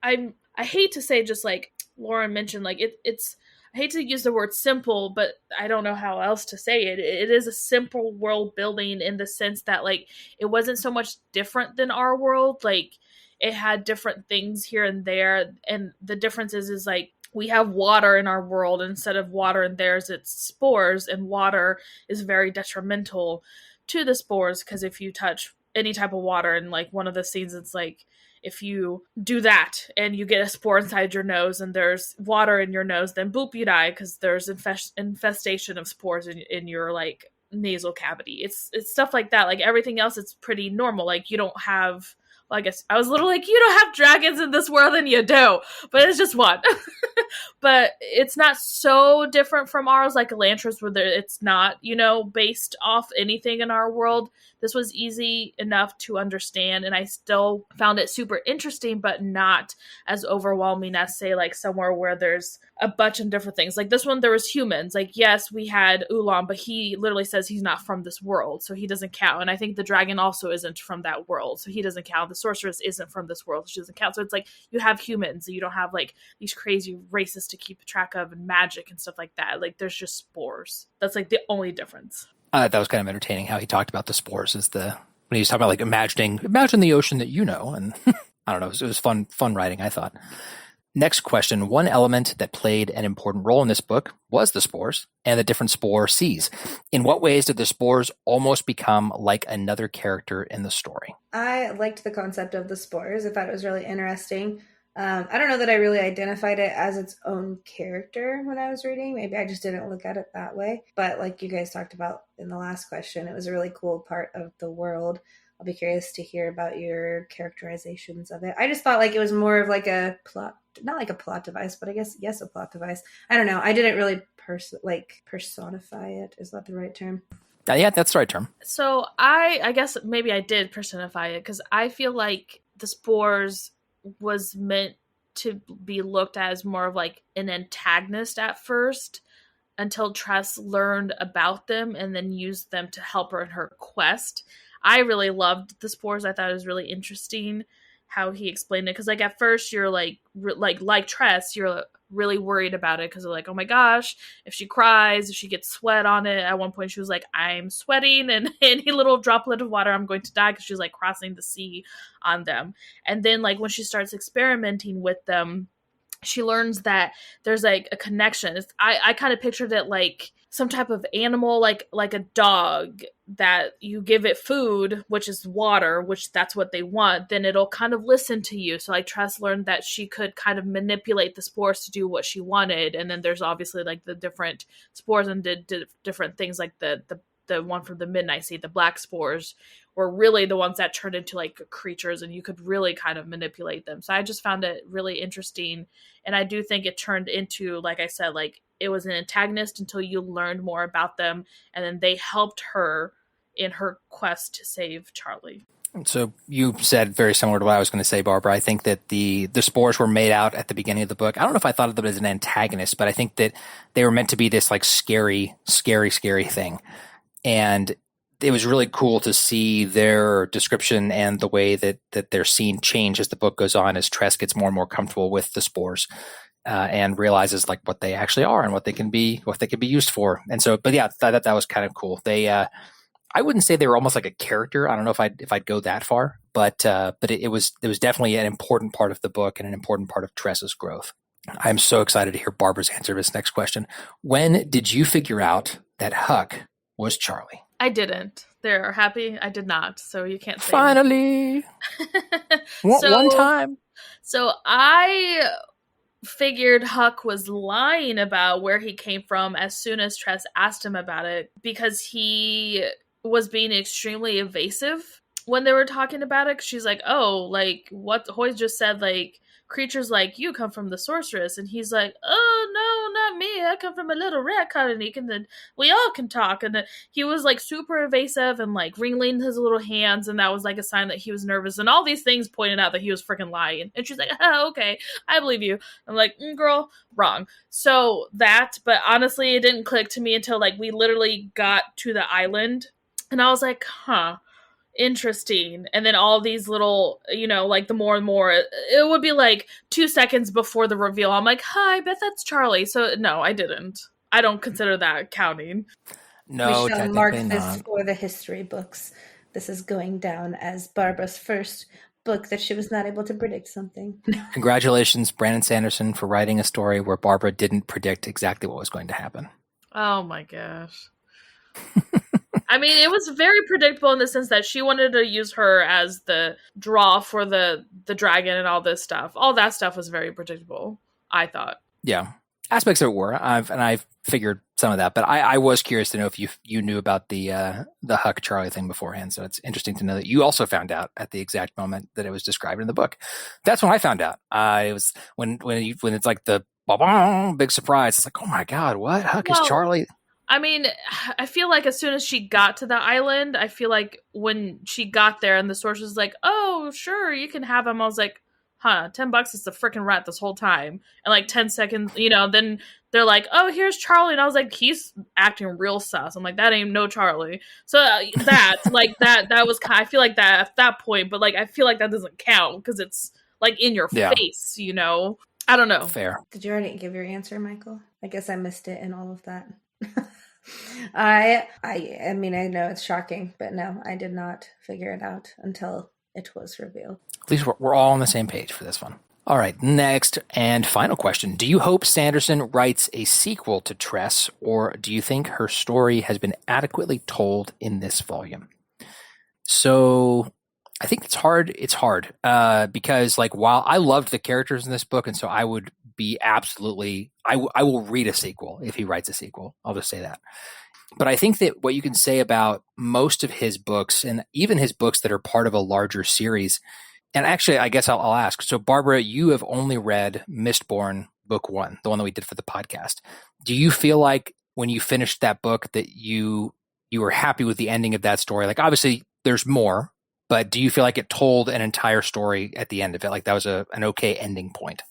I hate to say, just like Lauren mentioned, like it's I hate to use the word simple, but I don't know how else to say it. It is a simple world building in the sense that like it wasn't so much different than our world. Like it had different things here and there, and the difference is like we have water in our world instead of water in theirs. It's spores, and water is very detrimental to the spores because if you touch any type of water, and like one of the scenes, it's like if you do that and you get a spore inside your nose and there's water in your nose, then boop, you die because there's infestation of spores in your like nasal cavity. It's stuff like that. Like everything else, it's pretty normal. Like you don't have Well, I guess I was a little like, you don't have dragons in this world, and you do, but it's just one. But it's not so different from ours, like Elantris, where it's not, based off anything in our world. This was easy enough to understand, and I still found it super interesting, but not as overwhelming as, say, like somewhere where there's a bunch of different things. Like this one, there was humans. Like, yes, we had Ulam, but he literally says he's not from this world, so he doesn't count. And I think the dragon also isn't from that world, so he doesn't count. The sorceress isn't from this world, so she doesn't count. So it's like you have humans, you don't have like these crazy races to keep track of and magic and stuff like that. Like there's just spores. That's like the only difference. That was kind of entertaining how he talked about the spores when he was talking about like imagine the ocean that and I don't know, it was fun writing, I thought. Next question. One element that played an important role in this book was the spores and the different spore seas. In what ways did the spores almost become like another character in the story? I liked the concept of the spores. I thought it was really interesting. I don't know that I really identified it as its own character when I was reading. Maybe I just didn't look at it that way. But like you guys talked about in the last question, it was a really cool part of the world. I'll be curious to hear about your characterizations of it. I just thought like it was more of like a plot, not like a plot device, but I guess, yes, a plot device. I don't know. I didn't really personify it. Is that the right term? Yeah, that's the right term. So I guess maybe I did personify it because I feel like the spores was meant to be looked at as more of like an antagonist at first until Tress learned about them and then used them to help her in her quest. I really loved the spores. I thought it was really interesting how he explained it. Because like at first you're like Tress, you're really worried about it because they're like, oh my gosh, if she cries, if she gets sweat on it. At one point she was like, I'm sweating and any little droplet of water, I'm going to die, because she's like crossing the sea on them. And then like when she starts experimenting with them, she learns that there's like a connection. I kind of pictured it like some type of animal, like a dog, that you give it food, which is water, which that's what they want, then it'll kind of listen to you. So like Tress learned that she could kind of manipulate the spores to do what she wanted. And then there's obviously like the different spores and did different things, like the one from the Midnight Sea, the black spores, were really the ones that turned into like creatures, and you could really kind of manipulate them. So I just found it really interesting. And I do think it turned into, like I said, like it was an antagonist until you learned more about them, and then they helped her in her quest to save Charlie. So you said very similar to what I was going to say, Barbara. I think that the spores were made out at the beginning of the book. I don't know if I thought of them as an antagonist, but I think that they were meant to be this like scary thing. And it was really cool to see their description and the way that they're seen change as the book goes on, as Tress gets more and more comfortable with the spores and realizes like what they actually are and what they can be used for. And so, but yeah, I thought that was kind of cool. They, I wouldn't say they were almost like a character. I don't know if I'd go that far, but it was definitely an important part of the book and an important part of Tress's growth. I'm so excited to hear Barbara's answer to this next question. When did you figure out that Huck was Charlie? I didn't. They're happy. I did not. So you can't say finally one time. So I figured Huck was lying about where he came from as soon as Tress asked him about it, because he was being extremely evasive when they were talking about it. She's like, oh, like what Hoy just said, like creatures like you come from the sorceress, and he's like, oh no, not me, I come from a little rat colony, and then we all can talk. And he was like super evasive and like wringing his little hands, and that was like a sign that he was nervous, and all these things pointed out that he was freaking lying. And she's like, oh, okay, I believe you. I'm like, girl, wrong. So that, but honestly it didn't click to me until like we literally got to the island, and I was like, huh, interesting. And then all these little, like the more and more, it would be like 2 seconds before the reveal, I'm like, hi, I bet that's Charlie. So no, I didn't. I don't consider that counting. No, we shall mark this not. For the history books. This is going down as Barbara's first book that she was not able to predict something. Congratulations, Brandon Sanderson, for writing a story where Barbara didn't predict exactly what was going to happen. Oh my gosh. I mean, it was very predictable in the sense that she wanted to use her as the draw for the dragon and all this stuff. All that stuff was very predictable, I thought. Yeah. Aspects of it were, I've figured some of that, but I was curious to know if you knew about the Huck Charlie thing beforehand. So it's interesting to know that you also found out at the exact moment that it was described in the book. That's when I found out. It was when it's like the big surprise. It's like, oh my god, what Huck is Charlie? I mean, I feel like as soon as she got to the island, I feel like when she got there and the source was like, "Oh, sure, you can have him," I was like, huh, $10 is the freaking rat this whole time. And like 10 seconds, then they're like, oh, here's Charlie. And I was like, he's acting real sus. I'm like, that ain't no Charlie. So that was kind of, I feel like that at that point, but like, I feel like that doesn't count because it's like in your face, I don't know. Fair. Did you already give your answer, Michael? I guess I missed it in all of that. I mean, I know it's shocking, but no, I did not figure it out until it was revealed. At least we're all on the same page for this one. All right, next and final question. Do you hope Sanderson writes a sequel to Tress, or do you think her story has been adequately told in this volume? So I think it's hard. It's hard because like while I loved the characters in this book, and so I would be absolutely, I will read a sequel if he writes a sequel. I'll just say that. But I think that what you can say about most of his books, and even his books that are part of a larger series, and actually, I guess I'll ask. So, Barbara, you have only read Mistborn Book 1, the one that we did for the podcast. Do you feel like when you finished that book that you were happy with the ending of that story? Like, obviously, there's more, but do you feel like it told an entire story at the end of it? Like that was an okay ending point?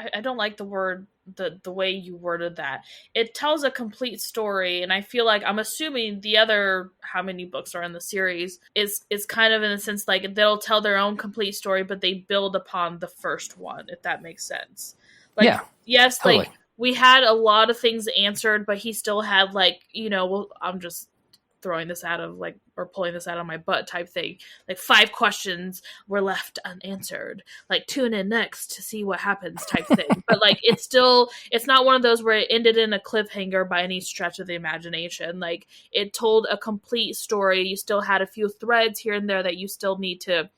I don't like the word, the way you worded that. It tells a complete story, and I feel like I'm assuming the other, how many books are in the series, is kind of in a sense like they'll tell their own complete story, but they build upon the first one, if that makes sense. Like, yeah, yes, totally. Like we had a lot of things answered, but he still had like, I'm just throwing this out of like, or pulling this out of my butt type thing. Like 5 questions were left unanswered. Like tune in next to see what happens type thing. But like, it's not one of those where it ended in a cliffhanger by any stretch of the imagination. Like it told a complete story. You still had a few threads here and there that you still need to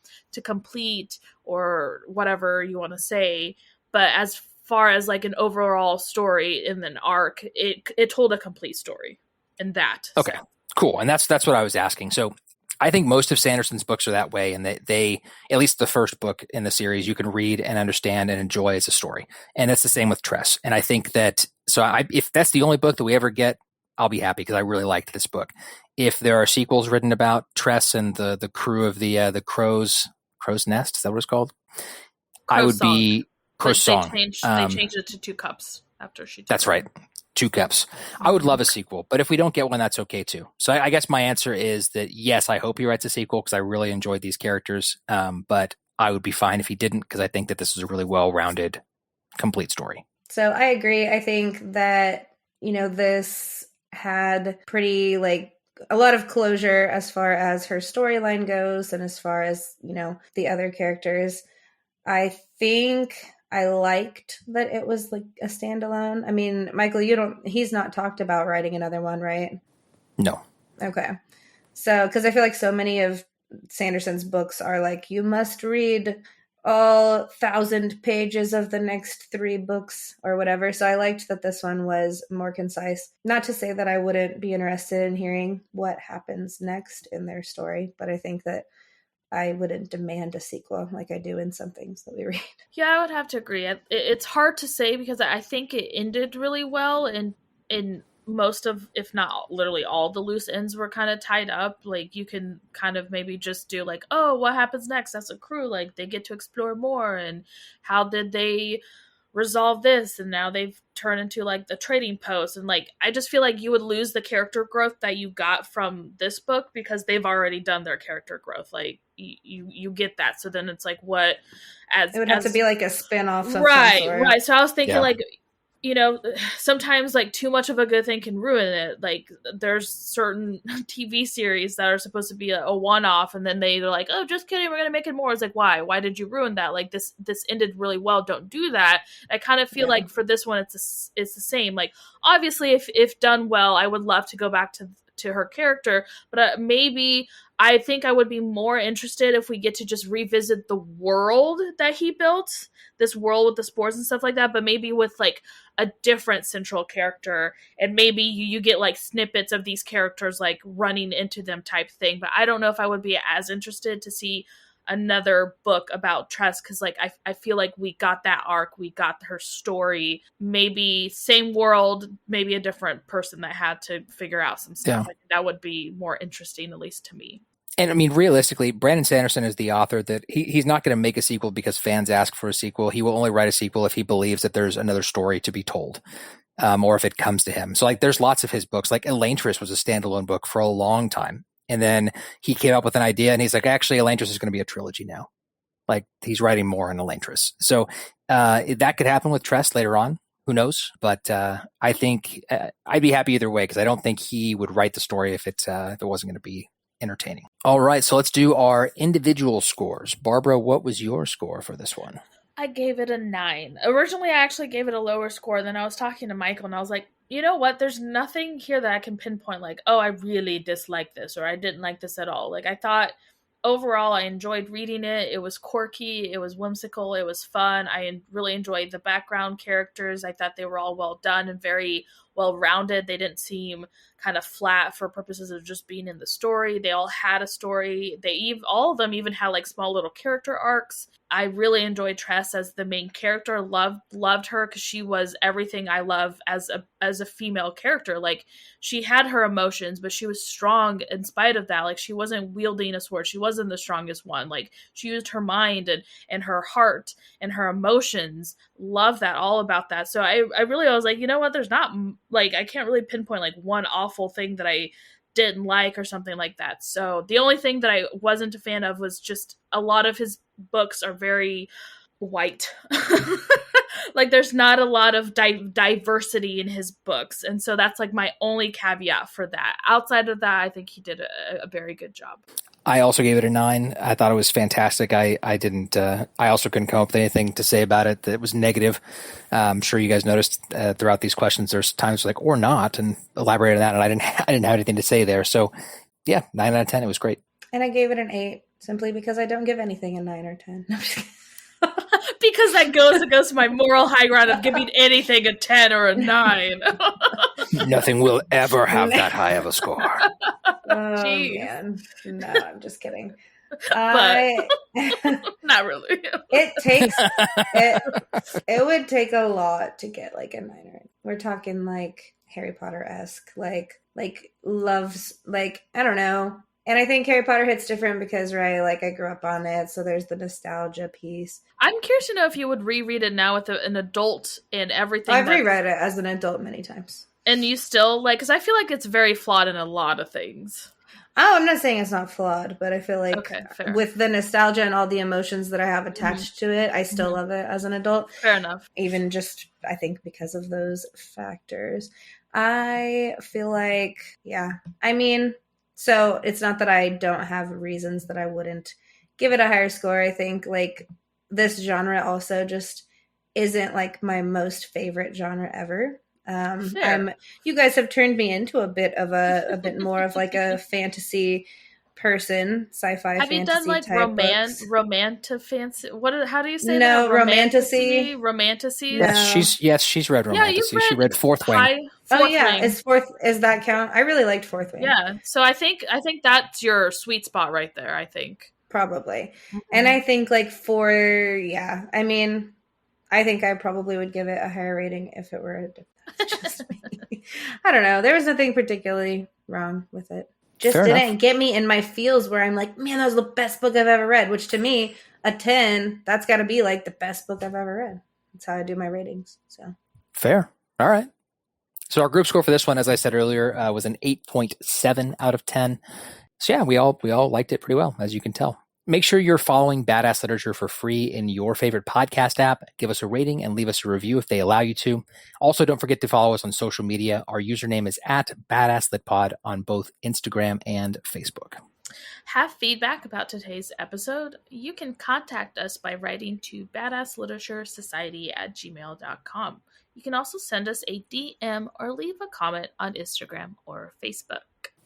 complete or whatever you want to say. But as far as like an overall story in an arc, it told a complete story in that. Okay. So. Cool. And that's what I was asking. So I think most of Sanderson's books are that way, and they at least the first book in the series, you can read and understand and enjoy as a story. And it's the same with Tress. And I think that, if that's the only book that we ever get, I'll be happy because I really liked this book. If there are sequels written about Tress and the crew of the Crow's Nest, is that what it's called? I would be Crow's Song. They changed it to 2 cups after she. That's right. 2 cups. I would love a sequel, but if we don't get one, that's okay too. So I guess my answer is that yes, I hope he writes a sequel because I really enjoyed these characters. But I would be fine if he didn't because I think that this is a really well-rounded, complete story. So I agree. I think that, this had pretty like a lot of closure as far as her storyline goes and as far as, the other characters. I think I liked that it was like a standalone. I mean, Michael, he's not talked about writing another one, right? No. Okay. So, because I feel like so many of Sanderson's books are like, you must read all 1,000 pages of the next 3 books or whatever. So I liked that this one was more concise. Not to say that I wouldn't be interested in hearing what happens next in their story, but I think that I wouldn't demand a sequel like I do in some things that we read. Yeah, I would have to agree. It's hard to say because I think it ended really well, and in most of, if not literally all the loose ends were kind of tied up. Like you can kind of maybe just do like, oh, what happens next? That's a crew. Like they get to explore more, and how did they resolve this, and now they've turned into like the trading post, and like I just feel like you would lose the character growth that you got from this book because they've already done their character growth. Like you get that, so then it's like what it would have to be like a spin-off of right. So I was thinking like, sometimes like too much of a good thing can ruin it. Like there's certain TV series that are supposed to be a one-off, and then they're like, oh, just kidding, we're gonna make it more. It's like, why did you ruin that? Like this ended really well, don't do that. I kind of feel like for this one it's the same. Like obviously if done well, I would love to go back to her character, but maybe I think I would be more interested if we get to just revisit the world that he built, this world with the spores and stuff like that, but maybe with like a different central character, and maybe you get like snippets of these characters like running into them type thing. But I don't know if I would be as interested to see another book about Tress, because like I feel like we got that arc, we got her story, maybe same world, maybe a different person that had to figure out some stuff. I think that would be more interesting, at least to me. And I mean, realistically, Brandon Sanderson is the author that he's not going to make a sequel because fans ask for a sequel. He will only write a sequel if he believes that there's another story to be told, or if it comes to him. So like there's lots of his books, like Elantris was a standalone book for a long time. And then he came up with an idea and he's like, actually, Elantris is going to be a trilogy now. Like he's writing more in Elantris. So that could happen with Tress later on. Who knows? But I think I'd be happy either way because I don't think he would write the story if it wasn't going to be entertaining. All right. So let's do our individual scores. Barbara, what was your score for this one? I gave it a 9. Originally, I actually gave it a lower score. Then I was talking to Michael and I was like, you know what? There's nothing here that I can pinpoint like, oh, I really dislike this or I didn't like this at all. Like I thought overall I enjoyed reading it. It was quirky. It was whimsical. It was fun. I really enjoyed the background characters. I thought they were all well done and very well-rounded. They didn't seem kind of flat for purposes of just being in the story. They all had a story. All of them even had like small little character arcs. I really enjoyed Tress as the main character. Loved her because she was everything I love as a female character. Like she had her emotions, but she was strong in spite of that. Like she wasn't wielding a sword. She wasn't the strongest one. Like she used her mind and her heart and her emotions. Love that, all about that. So I was like, you know what? There's not like I can't really pinpoint like one awful thing that I didn't like or something like that. So the only thing that I wasn't a fan of was just a lot of his books are very white. Like there's not a lot of diversity in his books. And so that's like my only caveat for that. Outside of that, I think he did a very good job. I also gave it a 9. I thought it was fantastic. I also couldn't come up with anything to say about it that was negative. I'm sure you guys noticed throughout these questions, there's times like, or not, and elaborate on that. And I didn't have anything to say there. So yeah, 9 out of 10. It was great. And I gave it an 8 simply because I don't give anything a 9 or 10. Because that goes to my moral high ground of giving anything a 10 or a 9. Nothing will ever have that high of a score. Oh, man. No, I'm just kidding. But not really. It would take a lot to get like a 9 or 8. We're talking like Harry Potter-esque, like loves, like, I don't know. And I think Harry Potter hits different because, right, like I grew up on it, so there's the nostalgia piece. I'm curious to know if you would reread it now with an adult and everything. I've reread it as an adult many times. And you still, like, because I feel like it's very flawed in a lot of things. Oh, I'm not saying it's not flawed, but I feel like with the nostalgia and all the emotions that I have attached to it, I still love it as an adult. Fair enough. Even just, I think, because of those factors. I feel like, yeah. I mean, so it's not that I don't have reasons that I wouldn't give it a higher score. I think, like, this genre also just isn't, like, my most favorite genre ever. You guys have turned me into a bit more of like a fantasy person, sci-fi. Have you done like romantic fancy? How do you say no, that? Romantasy. Romantasy. Yes, she's read Romantasy. She read Fourth Wing. Wing. Is that count? I really liked Fourth Wing. Yeah, so I think that's your sweet spot right there. I think probably, and I think like I mean, I think I probably would give it a higher rating if it were just me. I don't know. There was nothing particularly wrong with it. Just didn't get me in my feels where I'm like, man, that was the best book I've ever read. Which to me, a 10, that's got to be like the best book I've ever read. That's how I do my ratings. So fair. All right. So our group score for this one, as I said earlier, was an 8.7 out of 10. So yeah, we all liked it pretty well, as you can tell. Make sure you're following Badass Literature for free in your favorite podcast app. Give us a rating and leave us a review if they allow you to. Also, don't forget to follow us on social media. Our username is @BadassLitPod on both Instagram and Facebook. Have feedback about today's episode? You can contact us by writing to badassliteraturesociety@gmail.com. You can also send us a DM or leave a comment on Instagram or Facebook.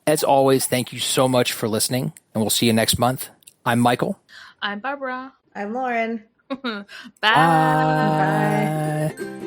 As always, thank you so much for listening, and we'll see you next month. I'm Michael. I'm Barbara. I'm Lauren. Bye. Bye. Bye.